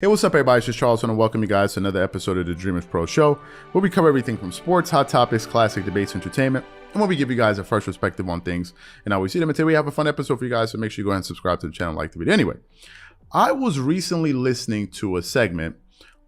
Hey, what's up, everybody? It's just Charles, and I welcome you guys to another episode of the Dreamerspro Show, where we cover everything from sports, hot topics, classic debates, entertainment, and where we give you guys a fresh perspective on things and how we see them. And today we have a fun episode for you guys, so make sure you go ahead and subscribe to the channel, like the video. Anyway, I was recently listening to a segment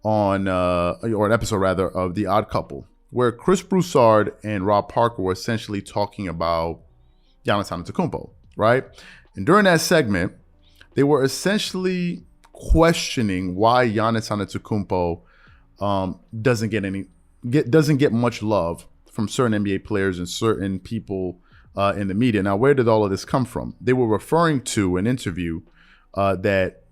on, or an episode rather, of The Odd Couple, where Chris Broussard and Rob Parker were essentially talking about Giannis Antetokounmpo, right? And during that segment, they were essentially questioning why Giannis Antetokounmpo doesn't get much love from certain NBA players and certain people in the media. Now, where did all of this come from? They were referring to an interview that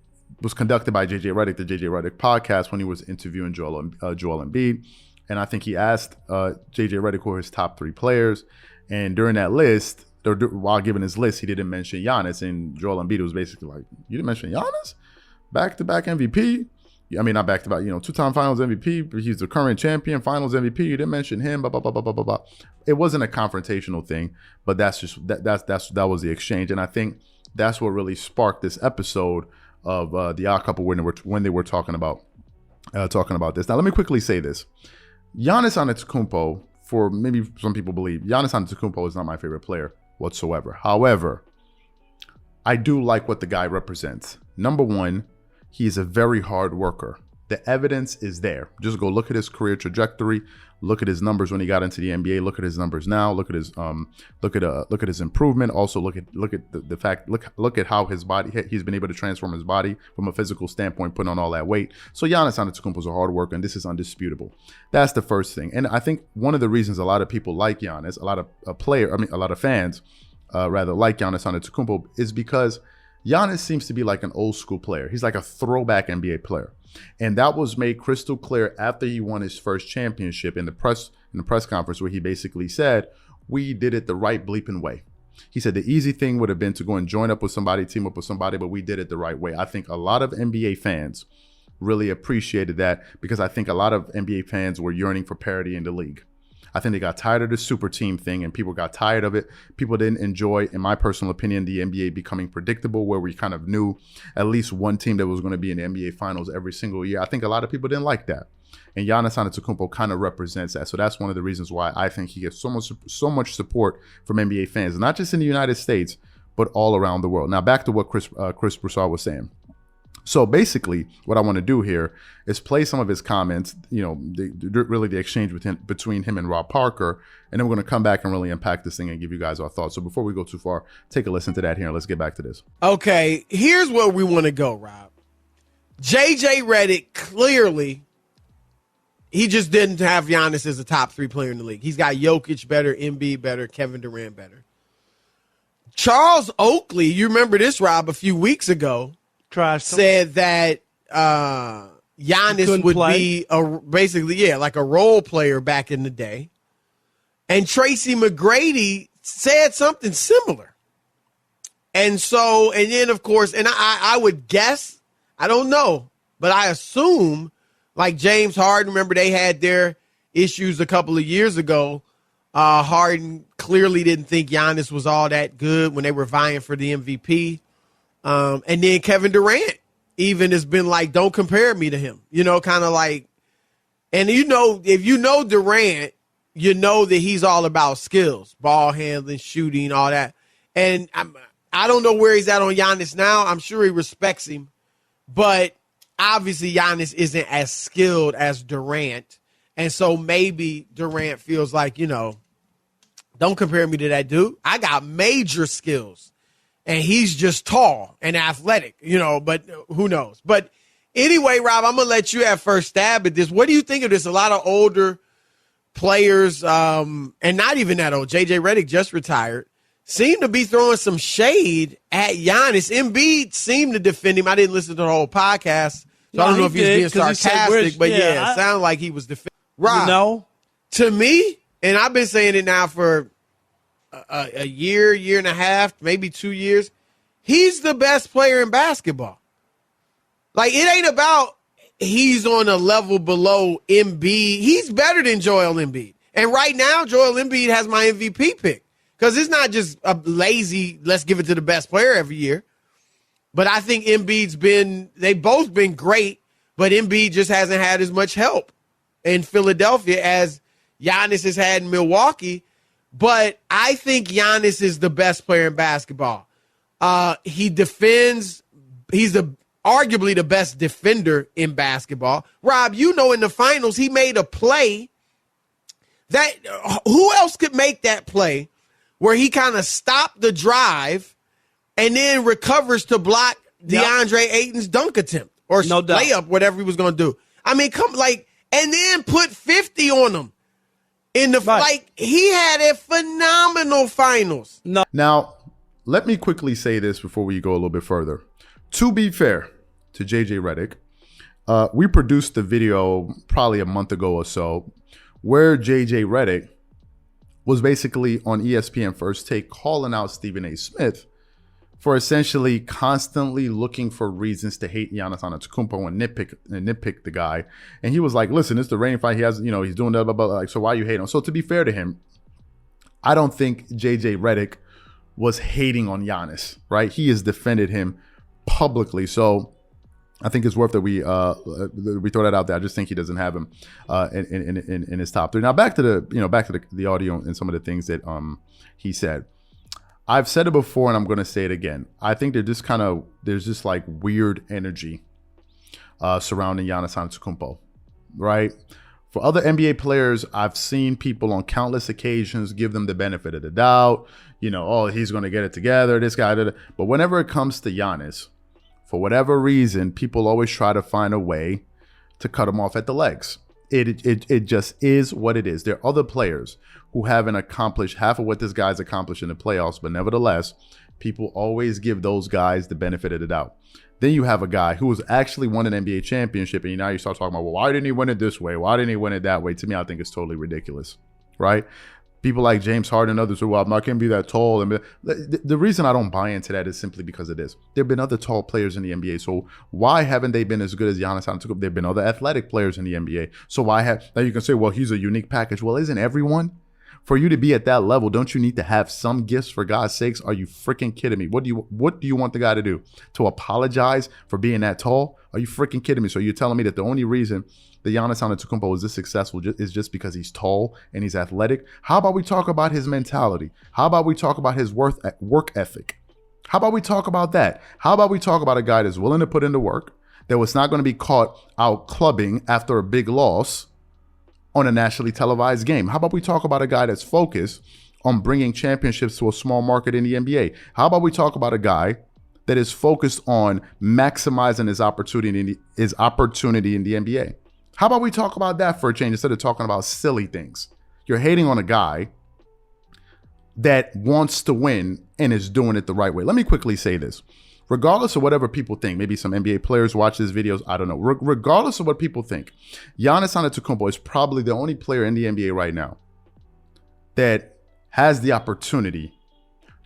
was conducted by JJ Redick, the JJ Redick podcast, when he was interviewing Joel Embiid. And I think he asked JJ Redick who are his top three players. And during that list, while giving his list, he didn't mention Giannis. And Joel Embiid was basically like, "You didn't mention Giannis? Back-to-back MVP? I mean, not back-to-back, two-time finals MVP, but he's the current champion, finals MVP. You didn't mention him, blah, blah, blah, blah, blah, blah, blah." It wasn't a confrontational thing, but that was the exchange. And I think that's what really sparked this episode of The Odd Couple when they were talking about this. Now, let me quickly say this. Giannis Antetokounmpo, for maybe some people believe, Giannis Antetokounmpo is not my favorite player whatsoever. However, I do like what the guy represents. Number one, he is a very hard worker. The evidence is there. Just go look at his career trajectory. Look at his numbers when he got into the NBA. Look at his numbers now. Look at his improvement. Also look at how his body, he's been able to transform his body from a physical standpoint, putting on all that weight. So Giannis Antetokounmpo is a hard worker, and this is undisputable. That's the first thing. And I think one of the reasons a lot of people like Giannis, a lot of fans like Giannis Antetokounmpo, is because Giannis seems to be like an old school player. He's like a throwback NBA player. And that was made crystal clear after he won his first championship in the press conference, where he basically said, "We did it the right bleeping way." He said the easy thing would have been to go and join up with somebody, team up with somebody, but we did it the right way. I think a lot of NBA fans really appreciated that, because I think a lot of NBA fans were yearning for parity in the league. I think they got tired of the super team thing, and people got tired of it. People didn't enjoy, in my personal opinion, the NBA becoming predictable, where we kind of knew at least one team that was going to be in the NBA Finals every single year. I think a lot of people didn't like that. And Giannis Antetokounmpo kind of represents that. So that's one of the reasons why I think he gets so much support from NBA fans, not just in the United States, but all around the world. Now, back to what Chris Broussard was saying. So basically, what I want to do here is play some of his comments, really the exchange between him and Rob Parker, and then we're going to come back and really unpack this thing and give you guys our thoughts. So before we go too far, take a listen to that here, and let's get back to this. Okay, here's where we want to go, Rob. JJ Redick, clearly, he just didn't have Giannis as a top three player in the league. He's got Jokic better, Embiid better, Kevin Durant better. Charles Oakley, you remember this, Rob, a few weeks ago, said that Giannis would be like a role player back in the day. And Tracy McGrady said something similar. And then, of course, and I would guess, I don't know, but I assume, like James Harden, remember they had their issues a couple of years ago. Harden clearly didn't think Giannis was all that good when they were vying for the MVP. And then Kevin Durant even has been like, "Don't compare me to him," kind of like, and if you know Durant, you know that he's all about skills, ball handling, shooting, all that. And I don't know where he's at on Giannis now. I'm sure he respects him, but obviously Giannis isn't as skilled as Durant. And so maybe Durant feels like, don't compare me to that dude. I got major skills. And he's just tall and athletic, but who knows? But anyway, Rob, I'm going to let you have first stab at this. What do you think of this? A lot of older players, and not even that old, JJ Redick just retired, seem to be throwing some shade at Giannis. Embiid seemed to defend him. I didn't listen to the whole podcast, so I don't know if he was being sarcastic, but it sounded like he was defending. Rob, to me, and I've been saying it now for a year and a half, maybe 2 years, he's the best player in basketball. Like, it ain't about he's on a level below Embiid. He's better than Joel Embiid. And right now, Joel Embiid has my MVP pick, because it's not just a lazy, let's give it to the best player every year. But I think they've both been great, But Embiid just hasn't had as much help in Philadelphia as Giannis has had in Milwaukee. But I think Giannis is the best player in basketball. He defends. He's arguably the best defender in basketball. Rob, you know, in the finals, he made a play that who else could make that play where he kind of stopped the drive and then recovers to block DeAndre Ayton's dunk attempt or layup, whatever he was going to do. I mean, and then put 50 on him in the he had a phenomenal finals. No. Now, let me quickly say this before we go a little bit further. To be fair to JJ Redick, we produced the video probably a month ago or so where JJ Redick was basically on ESPN First Take calling out Stephen A. Smith for essentially constantly looking for reasons to hate Giannis Antetokounmpo and nitpick the guy. And he was like, listen, it's the reigning fight. He has, he's doing that, blah, blah, blah. Like, so why you hate him? So to be fair to him, I don't think JJ Redick was hating on Giannis, right? He has defended him publicly. So I think it's worth that we throw that out there. I just think he doesn't have him in his top three. Now back to the audio and some of the things that he said. I've said it before and I'm going to say it again. I think there's just like weird energy surrounding Giannis Antetokounmpo, right? For other NBA players, I've seen people on countless occasions give them the benefit of the doubt. He's going to get it together, this guy. But whenever it comes to Giannis, for whatever reason, people always try to find a way to cut him off at the legs. It just is what it is. There are other players who haven't accomplished half of what this guy's accomplished in the playoffs, but nevertheless, people always give those guys the benefit of the doubt. Then you have a guy who has actually won an NBA championship, and now you start talking about, well, why didn't he win it this way? Why didn't he win it that way? To me, I think it's totally ridiculous, right? People like James Harden and others who, well, I'm not going to be that tall. And the reason I don't buy into that is simply because of this. There have been other tall players in the NBA. So why haven't they been as good as Giannis Antetokounmpo? There have been other athletic players in the NBA. So now you can say, well, he's a unique package. Well, isn't everyone? For you to be at that level, don't you need to have some gifts, for God's sakes? Are you freaking kidding me? What do you want the guy to do? To apologize for being that tall? Are you freaking kidding me? So you're telling me that the only reason that Giannis Antetokounmpo is this successful is just because he's tall and he's athletic? How about we talk about his mentality? How about we talk about his work ethic? How about we talk about that? How about we talk about a guy that's willing to put in the work, that was not going to be caught out clubbing after a big loss on a nationally televised game? How about we talk about a guy that's focused on bringing championships to a small market in the NBA? How about we talk about a guy that is focused on maximizing his opportunity in the NBA? How about we talk about that for a change instead of talking about silly things? You're hating on a guy that wants to win and is doing it the right way. Let me quickly say this. Regardless of whatever people think, maybe some NBA players watch these videos, I don't know. Regardless of what people think, Giannis Antetokounmpo is probably the only player in the NBA right now that has the opportunity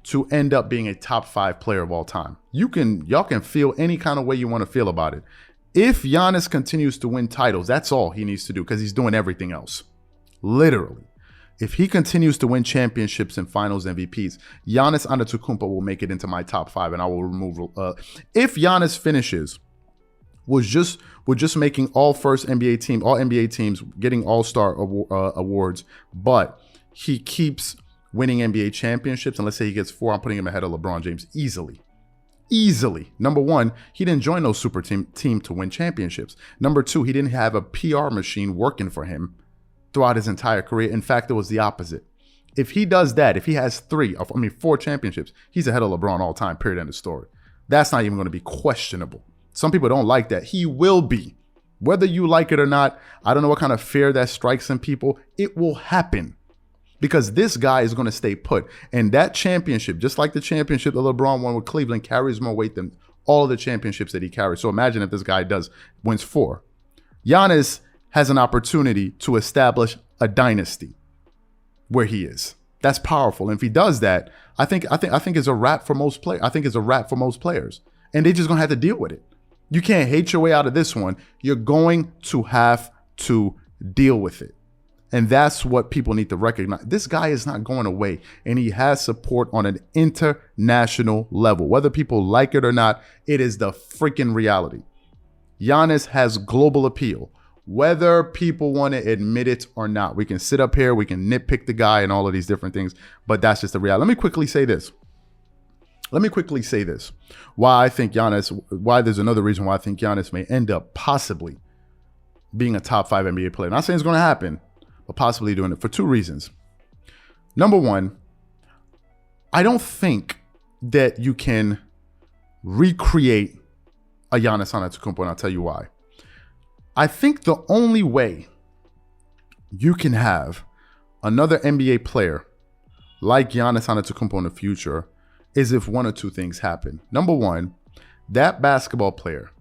to end up being a top 5 player of all time. Y'all can feel any kind of way you want to feel about it. If Giannis continues to win titles, that's all he needs to do because he's doing everything else. Literally. If he continues to win championships and finals MVPs, Giannis Antetokounmpo will make it into my top 5 and I will remove. If Giannis finishes was just making all NBA teams getting all-star awards, but he keeps winning NBA championships, and let's say he gets 4, I'm putting him ahead of LeBron James easily. Number 1, he didn't join no super team to win championships. Number 2, he didn't have a PR machine working for him throughout his entire career. In fact, it was the opposite. If he does that, if he has 4 championships, he's ahead of LeBron all time, period, end of story. That's not even going to be questionable. Some people don't like that. He will be. Whether you like it or not, I don't know what kind of fear that strikes in people. It will happen because this guy is going to stay put. And that championship, just like the championship that LeBron won with Cleveland, carries more weight than all of the championships that he carries. So imagine if this guy wins 4. Giannis has an opportunity to establish a dynasty where he is. That's powerful. And if he does that, I think it's a wrap for most players. I think it's a wrap for most players. And they're just going to have to deal with it. You can't hate your way out of this one. You're going to have to deal with it. And that's what people need to recognize. This guy is not going away, and he has support on an international level. Whether people like it or not, it is the freaking reality. Giannis has global appeal. Whether people want to admit it or not, we can sit up here, we can nitpick the guy and all of these different things, but that's just the reality. Let me quickly say this. Why there's another reason why I think Giannis may end up possibly being a top 5 NBA player. Not saying it's going to happen, but possibly doing it for 2 reasons. Number one, I don't think that you can recreate a Giannis Antetokounmpo, and I'll tell you why. I think the only way you can have another NBA player like Giannis Antetokounmpo in the future is if one or 2 things happen. Number one, that basketball player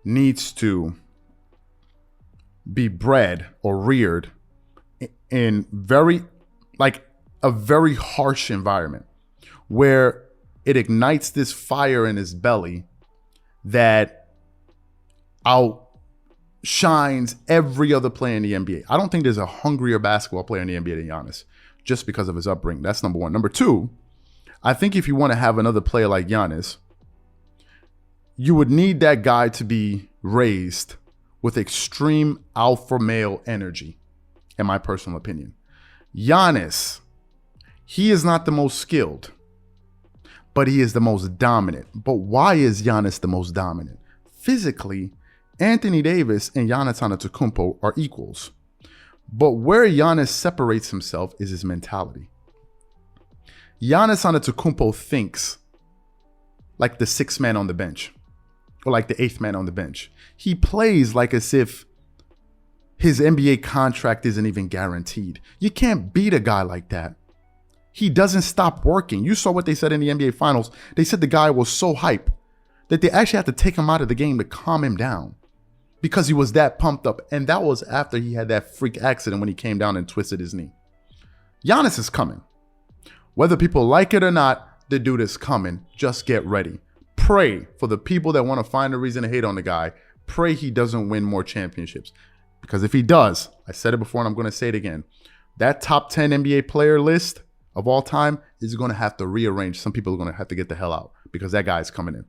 needs to be bred or reared in a very harsh environment where it ignites this fire in his belly that outshines every other player in the NBA. I don't think there's a hungrier basketball player in the NBA than Giannis, just because of his upbringing. That's number one. Number two, I think if you want to have another player like Giannis, you would need that guy to be raised with extreme alpha male energy, in my personal opinion. Giannis, he is not the most skilled, but he is the most dominant. But why is Giannis the most dominant? Physically, Anthony Davis and Giannis Antetokounmpo are equals. But where Giannis separates himself is his mentality. Giannis Antetokounmpo thinks like the 6th man on the bench or like the 8th man on the bench. He plays like as if his NBA contract isn't even guaranteed. You can't beat a guy like that. He doesn't stop working. You saw what they said in the NBA Finals. They said the guy was so hype that they actually had to take him out of the game to calm him down because he was that pumped up. And that was after he had that freak accident when he came down and twisted his knee. Giannis is coming. Whether people like it or not, the dude is coming. Just get ready. Pray for the people that want to find a reason to hate on the guy. Pray he doesn't win more championships. Because if he does, I said it before and I'm going to say it again, that top 10 NBA player list of all time is going to have to rearrange. Some people are going to have to get the hell out because that guy is coming in.